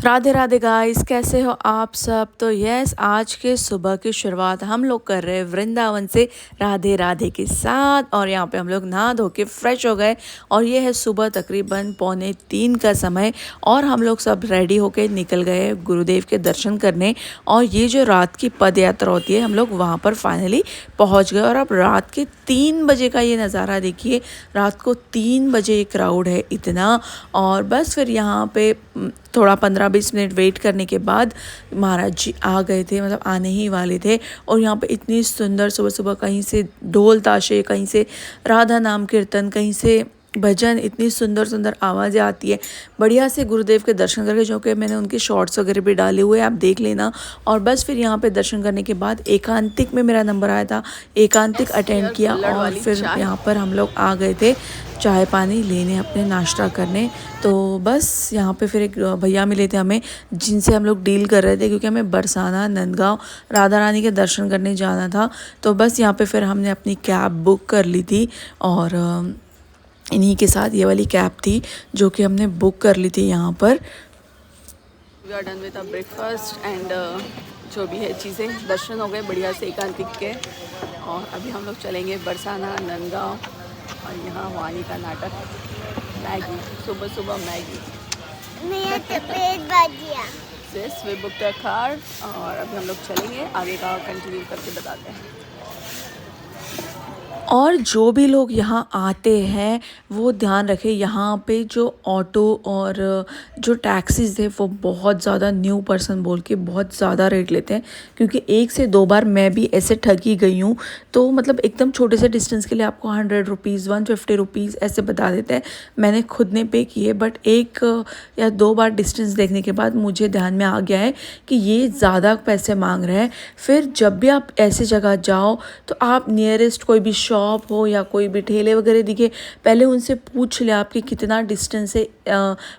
Radhe Radhe guys, कैसे हो आप सब। तो यस, आज के सुबह की शुरुआत हम लोग कर रहे हैं वृंदावन से राधे राधे के साथ। और यहाँ पे हम लोग नहा धो के फ्रेश हो गए और ये है सुबह तकरीबन 2:45 का समय। और हम लोग सब रेडी होके निकल गए गुरुदेव के दर्शन करने। और ये जो रात की पद यात्रा होती है, हम लोग वहाँ पर फाइनली पहुँच गए। और अब रात के 3 बजे का ये नज़ारा देखिए। रात को 3 बजे ये क्राउड है इतना। और बस फिर यहाँ पे थोड़ा 15-20 मिनट वेट करने के बाद महाराज जी आ गए थे, मतलब आने ही वाले थे। और यहाँ पे इतनी सुंदर सुबह सुबह कहीं से ढोल ताशे, कहीं से राधा नाम कीर्तन, कहीं से भजन, इतनी सुंदर सुंदर आवाज़ें आती है। बढ़िया से गुरुदेव के दर्शन करके, जो कि मैंने उनके शॉर्ट्स वगैरह भी डाले हुए हैं, आप देख लेना। और बस फिर यहाँ पे दर्शन करने के बाद एकांतिक में मेरा नंबर आया था, एकांतिक अटेंड किया। और फिर यहाँ पर हम लोग आ गए थे चाय पानी लेने, अपने नाश्ता करने। तो बस यहाँ पे फिर एक भैया मिले थे हमें, जिनसे हम लोग डील कर रहे थे, क्योंकि हमें बरसाना नंदगांव राधा रानी के दर्शन करने जाना था। तो बस यहाँ पे फिर हमने अपनी कैब बुक कर ली थी। और इन्हीं के साथ ये वाली कैब थी जो कि हमने बुक कर ली थी यहाँ पर। We are done with a breakfast and जो भी है चीज़ें, दर्शन हो गए बढ़िया से एकांतिक के। और अभी हम लोग चलेंगे बरसाना नंदगांव। और यहाँ वानी का नाटक, मैगी, सुबह सुबह मैगी। मेरा तो पेट भर गया। This we book the car. और अभी हम लोग चलेंगे, आगे का कंटिन्यू करके बताते हैं। और जो भी लोग यहाँ आते हैं वो ध्यान रखें, यहाँ पे जो ऑटो और जो टैक्सीज है वो बहुत ज़्यादा न्यू पर्सन बोल के बहुत ज़्यादा रेट लेते हैं। क्योंकि 1 से 2 बार मैं भी ऐसे ठगी गई हूँ। तो मतलब एकदम छोटे से डिस्टेंस के लिए आपको 100 रुपीज़, 150 रुपीज़ ऐसे बता देते हैं। मैंने खुद ने पे किए, बट 1 या 2 बार डिस्टेंस देखने के बाद मुझे ध्यान में आ गया है कि ये ज़्यादा पैसे मांग रहे हैं। फिर जब भी आप ऐसी जगह जाओ तो आप नियरेस्ट कोई भी शॉप हो या कोई भी ठेले वगैरह दिखे, पहले उनसे पूछ ले आपके कितना डिस्टेंस है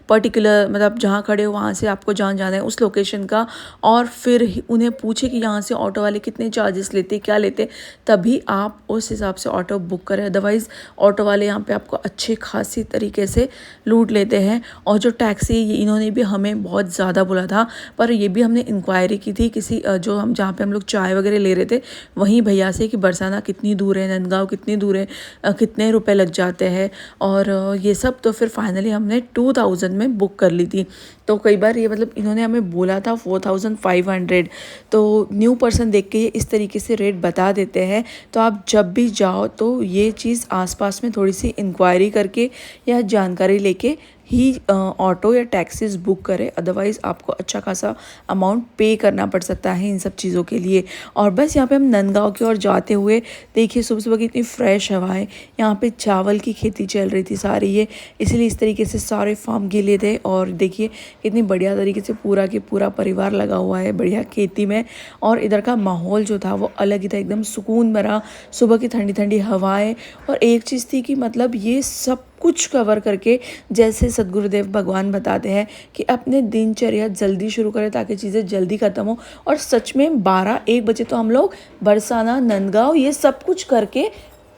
पर्टिकुलर, मतलब जहाँ खड़े हो वहाँ से आपको जहाँ जाना है उस लोकेशन का। और फिर उन्हें पूछे कि यहाँ से ऑटो वाले कितने चार्जेस लेते, क्या लेते, तभी आप उस हिसाब से ऑटो बुक करें। अदरवाइज़ ऑटो वाले यहाँ पे आपको अच्छे खासी तरीके से लूट लेते हैं। और जो टैक्सी, इन्होंने भी हमें बहुत ज़्यादा बोला था, पर ये भी हमने इंक्वायरी की थी किसी जो हम जहाँ पे हम लोग चाय वगैरह ले रहे थे वहीं भैया से, कि बरसाना कितनी दूर है, नंदगांव कितनी दूर है, कितने रुपए लग जाते हैं। और ये सब तो फिर फाइनली हमने 2000 में बुक कर ली थी। तो कई बार ये मतलब इन्होंने हमें बोला था 4500। तो न्यू पर्सन देख के ये इस तरीके से रेट बता देते हैं। तो आप जब भी जाओ तो ये चीज़ आसपास में थोड़ी सी इंक्वायरी करके या जानकारी लेके ही ऑटो या टैक्सीज बुक करें। अदरवाइज़ आपको अच्छा खासा अमाउंट पे करना पड़ सकता है इन सब चीज़ों के लिए। और बस यहाँ पे हम नंदगांव की ओर जाते हुए देखिए, सुबह सुबह की इतनी फ्रेश हवाएं, यहाँ पे चावल की खेती चल रही थी सारी ये, इसलिए इस तरीके से सारे फार्म गिले थे। और देखिए कितनी बढ़िया तरीके से पूरा के पूरा परिवार लगा हुआ है बढ़िया खेती में। और इधर का माहौल जो था वो अलग ही था, एकदम सुकून भरा, सुबह की ठंडी ठंडी हवाएं। और एक चीज़ थी कि मतलब ये सब कुछ कवर करके, जैसे सदगुरुदेव भगवान बताते हैं कि अपने दिनचर्या जल्दी शुरू करें ताकि चीज़ें जल्दी ख़त्म हो। और सच में 12-1 बजे तो हम लोग बरसाना नंदगांव ये सब कुछ करके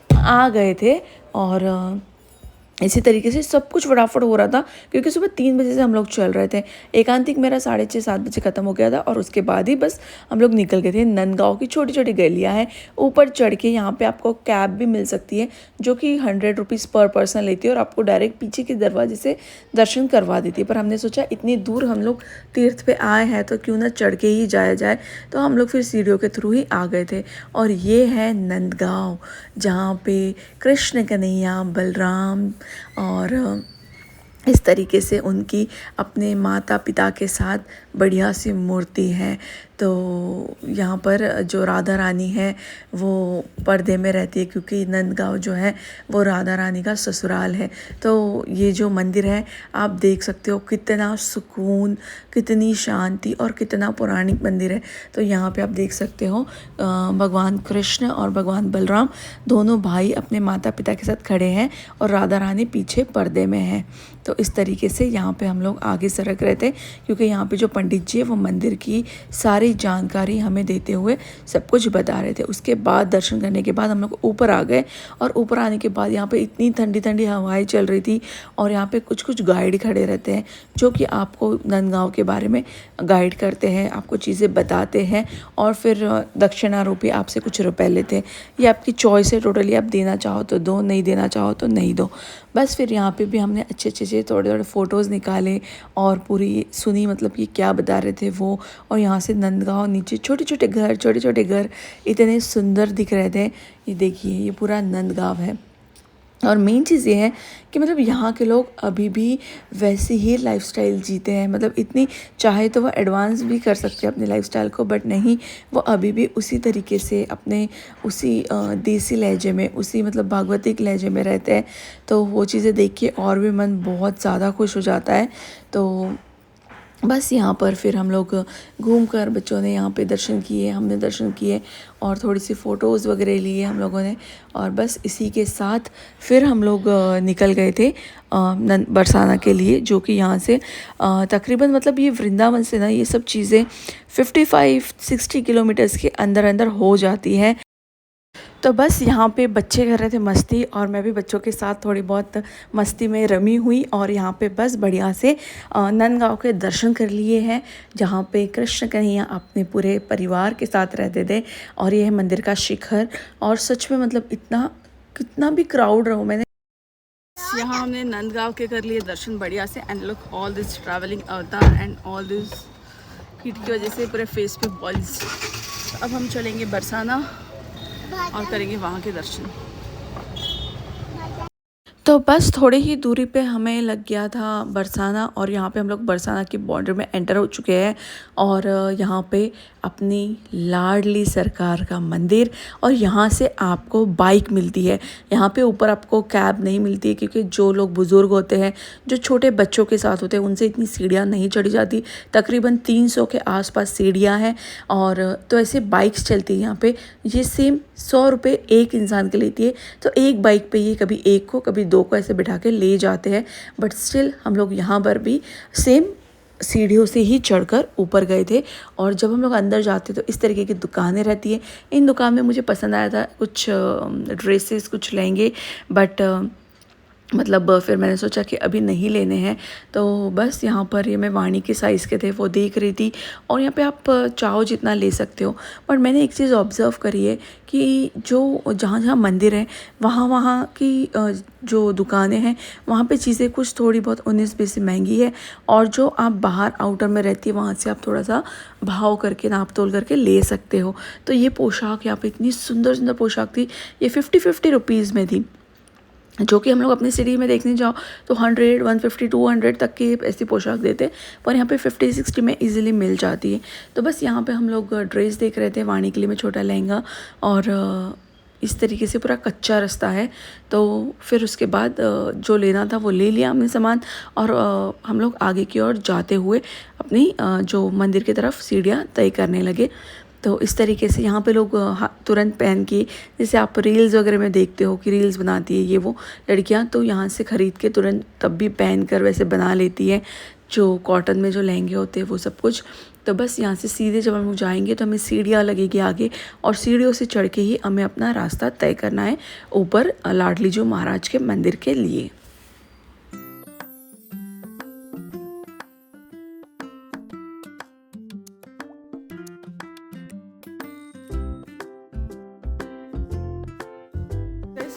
आ गए थे। और इसी तरीके से सब कुछ फटाफट हो रहा था, क्योंकि सुबह 3 बजे से हम लोग चल रहे थे। एकांतिक मेरा 6:30-7 बजे ख़त्म हो गया था। और उसके बाद ही बस हम लोग निकल गए थे। नंदगांव की छोटी छोटी गलियाँ हैं, ऊपर चढ़ के यहाँ पे आपको कैब भी मिल सकती है जो कि 100 रुपीज़ पर पर्सन लेती है और आपको डायरेक्ट पीछे के दरवाजे से दर्शन करवा देती है। पर हमने सोचा इतनी दूर हम लोग तीर्थ पे आए हैं तो क्यों ना चढ़ के ही जाया जाए। तो हम लोग फिर सीढ़ियों के थ्रू ही आ गए थे। और ये है नंदगांव, जहाँ पे कृष्ण कन्हैया, बलराम और इस तरीके से उनकी अपने माता पिता के साथ बढ़िया सी मूर्ति है। तो यहाँ पर जो राधा रानी है वो पर्दे में रहती है, क्योंकि नंदगांव जो है वो राधा रानी का ससुराल है। तो ये जो मंदिर है आप देख सकते हो कितना सुकून, कितनी शांति और कितना पौराणिक मंदिर है। तो यहाँ पे आप देख सकते हो भगवान कृष्ण और भगवान बलराम दोनों भाई अपने माता पिता के साथ खड़े हैं और राधा रानी पीछे पर्दे में है। तो तो इस तरीके से यहाँ पे हम लोग आगे सरक रहे थे, क्योंकि यहाँ पे जो पंडित जी है वो मंदिर की सारी जानकारी हमें देते हुए सब कुछ बता रहे थे। उसके बाद दर्शन करने के बाद हम लोग ऊपर आ गए, और ऊपर आने के बाद यहाँ पे इतनी ठंडी ठंडी हवाएं चल रही थी, और यहाँ पे कुछ कुछ गाइड खड़े रहते हैं जो कि आपको नंदगांव के बारे में गाइड करते हैं, आपको चीज़ें बताते हैं, और फिर दक्षिणा रूपी आपसे कुछ रुपए लेते हैं। ये आपकी चॉइस है टोटली, आप देना चाहो तो दो, नहीं देना चाहो तो नहीं दो। बस फिर यहाँ पे भी हमने अच्छे अच्छे से थोड़े थोड़े फ़ोटोज़ निकाले और पूरी सुनी, मतलब ये क्या बता रहे थे वो। और यहाँ से नंदगांव नीचे छोटे छोटे घर इतने सुंदर दिख रहे थे। ये देखिए, ये पूरा नंदगांव है। और मेन चीज़ ये है कि मतलब यहाँ के लोग अभी भी वैसे ही लाइफस्टाइल जीते हैं, मतलब इतनी चाहे तो वो एडवांस भी कर सकते हैं अपने लाइफस्टाइल को, बट नहीं, वो अभी भी उसी तरीके से अपने उसी देसी लहजे में, उसी मतलब भागवतिक लहजे में रहते हैं। तो वो चीज़ें देख के और भी मन बहुत ज़्यादा खुश हो जाता है। तो बस यहाँ पर फिर हम लोग घूमकर, बच्चों ने यहाँ पे दर्शन किए, हमने दर्शन किए, और थोड़ी सी फ़ोटोज़ वगैरह लिए हम लोगों ने। और बस इसी के साथ फिर हम लोग निकल गए थे बरसाना के लिए, जो कि यहाँ से तकरीबन, मतलब ये वृंदावन से ना ये सब चीज़ें 55-60 किलोमीटर्स के अंदर अंदर हो जाती है। तो बस यहाँ पे बच्चे कर रहे थे मस्ती, और मैं भी बच्चों के साथ थोड़ी बहुत मस्ती में रमी हुई, और यहाँ पे बस बढ़िया से नंदगांव के दर्शन कर लिए हैं, जहाँ पे कृष्ण कन्हैया अपने पूरे परिवार के साथ रहते थे। और ये है मंदिर का शिखर, और सच में मतलब इतना, कितना भी क्राउड रहो, मैंने यहाँ हमने नंदगांव के कर लिए दर्शन बढ़िया से। And look all this travelling अवतार एंड ऑल दिस हीट की वजह से पूरे फेस पे बॉल्स। अब हम चलेंगे बरसाना और करेंगे वहाँ के दर्शन। तो बस थोड़ी ही दूरी पे हमें लग गया था बरसाना, और यहाँ पे हम लोग बरसाना की बॉर्डर में एंटर हो चुके हैं। और यहाँ पे अपनी लाडली सरकार का मंदिर, और यहाँ से आपको बाइक मिलती है। यहाँ पे ऊपर आपको कैब नहीं मिलती है, क्योंकि जो लोग बुज़ुर्ग होते हैं, जो छोटे बच्चों के साथ होते हैं, उनसे इतनी सीढ़ियाँ नहीं चढ़ी जाती। तकरीबन 300 के आसपास सीढ़ियाँ हैं, और तो ऐसे बाइक्स चलती है यहाँ पे। ये सेम 100 रुपये एक इंसान के लेती है, तो एक बाइक पे ये कभी एक को कभी दो को ऐसे बिठा के ले जाते हैं। बट स्टिल हम लोग यहाँ पर भी सेम सीढ़ियों से ही चढ़कर ऊपर गए थे। और जब हम लोग अंदर जाते तो इस तरीके की दुकानें रहती है। इन दुकान में मुझे पसंद आया था कुछ ड्रेसेस, कुछ लहंगे, बट मतलब फिर मैंने सोचा कि अभी नहीं लेने हैं। तो बस यहाँ पर ये मैं वाणी के साइज़ के थे वो देख रही थी, और यहाँ पे आप चाहो जितना ले सकते हो। पर मैंने एक चीज़ ऑब्ज़र्व करी है कि जो जहाँ जहाँ मंदिर है वहाँ की जो दुकानें हैं वहाँ पे चीज़ें कुछ थोड़ी बहुत 19-20 महंगी है, और जो आप बाहर आउटर में रहती है वहाँ से आप थोड़ा सा भाव करके, नाप तोल करके ले सकते हो। तो ये पोशाक यहाँ पे इतनी सुंदर सुंदर पोशाक थी, ये 50-50 रुपीज़ में थी, जो कि हम लोग अपनी सिटी में देखने जाओ तो 100, 150, 200 तक की ऐसी पोशाक देते, पर यहाँ पे 50-60 में इजीली मिल जाती है। तो बस यहाँ पे हम लोग ड्रेस देख रहे थे, वाणी के लिए में छोटा लहंगा, और इस तरीके से पूरा कच्चा रास्ता है। तो फिर उसके बाद जो लेना था वो ले लिया हमने सामान, और हम लोग आगे की ओर जाते हुए अपनी जो मंदिर की तरफ सीढ़ियाँ तय करने लगे। तो इस तरीके से यहाँ पे लोग तुरंत पहन के, जैसे आप रील्स वगैरह में देखते हो कि रील्स बनाती है ये वो लड़कियाँ, तो यहाँ से ख़रीद के तुरंत तब भी पहन कर वैसे बना लेती है, जो कॉटन में जो लहंगे होते हैं वो सब कुछ। तो बस यहाँ से सीधे जब हम लोग जाएंगे तो हमें सीढ़ियाँ लगेगी आगे, और सीढ़ियों से चढ़ के ही हमें अपना रास्ता तय करना है ऊपर लाडली जो महाराज के मंदिर के लिए।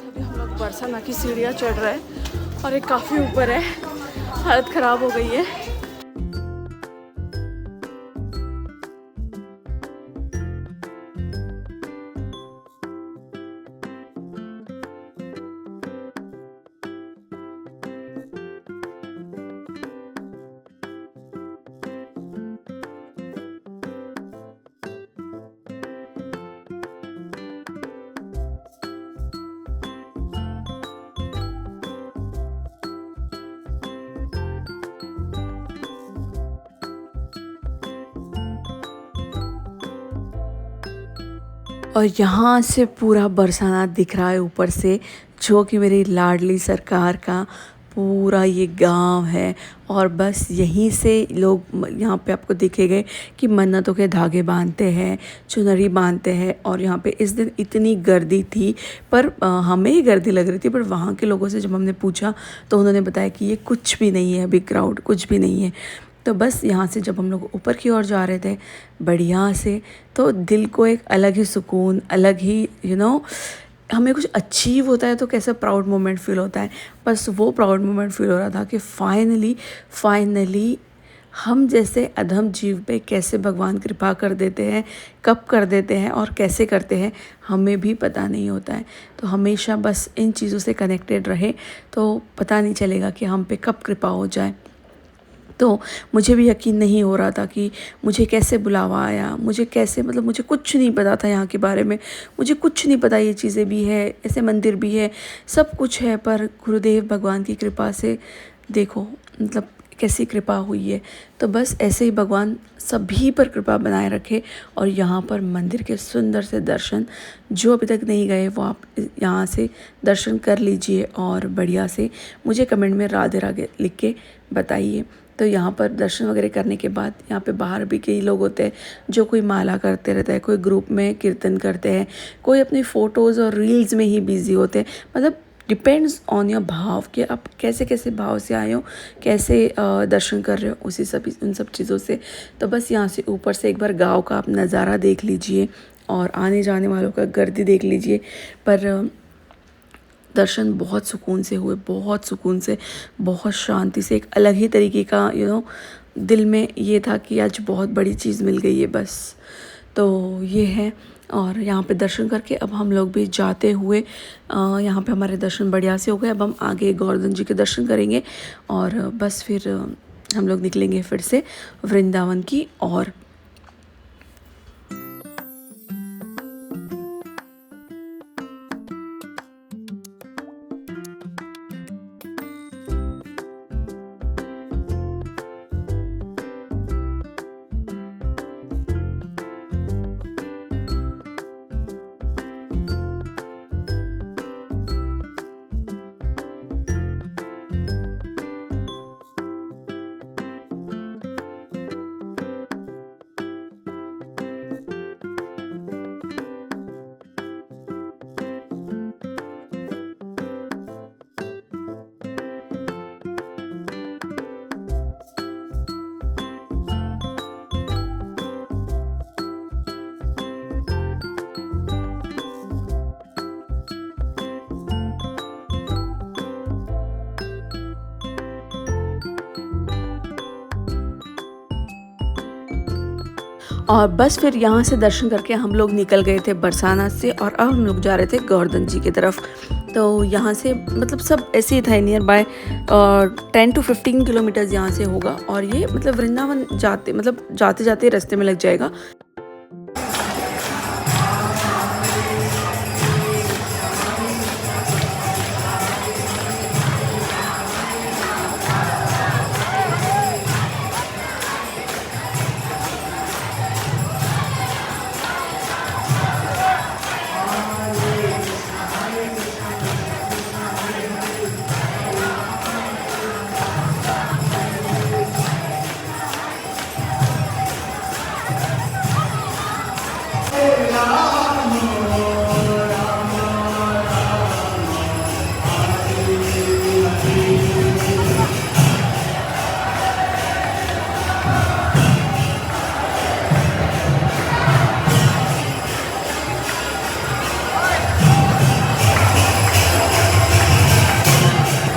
अभी हम लोग बरसाना की सीढ़ियाँ चढ़ रहे हैं, और ये काफ़ी ऊपर है, हालत ख़राब हो गई है। और यहाँ से पूरा बरसाना दिख रहा है ऊपर से, जो कि मेरी लाडली सरकार का पूरा ये गांव है और बस यहीं से लोग यहाँ पे आपको दिखेंगे कि मन्नतों के धागे बांधते हैं, चुनरी बांधते हैं। और यहाँ पे इस दिन इतनी गर्दी थी, पर हमें ही गर्दी लग रही थी, पर वहाँ के लोगों से जब हमने पूछा तो उन्होंने बताया कि ये कुछ भी नहीं है, अभी क्राउड कुछ भी नहीं है। तो बस यहाँ से जब हम लोग ऊपर की ओर जा रहे थे बढ़िया से, तो दिल को एक अलग ही सुकून, अलग ही हमें कुछ अचीव होता है तो कैसा प्राउड मोमेंट फील होता है, बस वो प्राउड मोमेंट फील हो रहा था कि फाइनली हम जैसे अधम जीव पे कैसे भगवान कृपा कर देते हैं, कब कर देते हैं और कैसे करते हैं हमें भी पता नहीं होता है। तो हमेशा बस इन चीज़ों से कनेक्टेड रहे तो पता नहीं चलेगा कि हम पे कब कृपा हो जाए। तो मुझे भी यकीन नहीं हो रहा था कि मुझे कैसे बुलावा आया, मुझे कैसे, मतलब मुझे कुछ नहीं पता था यहाँ के बारे में, मुझे कुछ नहीं पता ये चीज़ें भी है, ऐसे मंदिर भी है, सब कुछ है। पर गुरुदेव भगवान की कृपा से देखो मतलब कैसी कृपा हुई है। तो बस ऐसे ही भगवान सभी पर कृपा बनाए रखे। और यहाँ पर मंदिर के सुंदर से दर्शन, जो अभी तक नहीं गए वो आप यहाँ से दर्शन कर लीजिए और बढ़िया से मुझे कमेंट में राधे राधे लिख के बताइए। तो यहाँ पर दर्शन वगैरह करने के बाद यहाँ पे बाहर भी कई लोग होते हैं जो कोई माला करते रहता है, कोई ग्रुप में कीर्तन करते हैं, कोई अपनी फ़ोटोज़ और रील्स में ही बिज़ी होते हैं। मतलब डिपेंड्स ऑन योर भाव कि आप कैसे कैसे भाव से आए हो, कैसे दर्शन कर रहे हो, उन सब चीज़ों से। तो बस यहाँ से ऊपर से एक बार गाँव का आप नज़ारा देख लीजिए और आने जाने वालों का गर्दी देख लीजिए। पर दर्शन बहुत सुकून से हुए, बहुत सुकून से, बहुत शांति से, एक अलग ही तरीके का दिल में ये था कि आज बहुत बड़ी चीज़ मिल गई है बस। तो ये है। और यहाँ पे दर्शन करके अब हम लोग भी जाते हुए यहाँ पे हमारे दर्शन बढ़िया से हो गए। अब हम आगे गोवर्धन जी के दर्शन करेंगे और बस फिर हम लोग निकलेंगे फिर से वृंदावन की ओर। और बस फिर यहाँ से दर्शन करके हम लोग निकल गए थे बरसाना से और अब हम लोग जा रहे थे गोवर्धन जी की तरफ। तो यहाँ से मतलब सब ऐसे ही था, नियर बाय 10 to 15 किलोमीटर्स यहाँ से होगा। और ये मतलब वृंदावन जाते जाते रास्ते में लग जाएगा।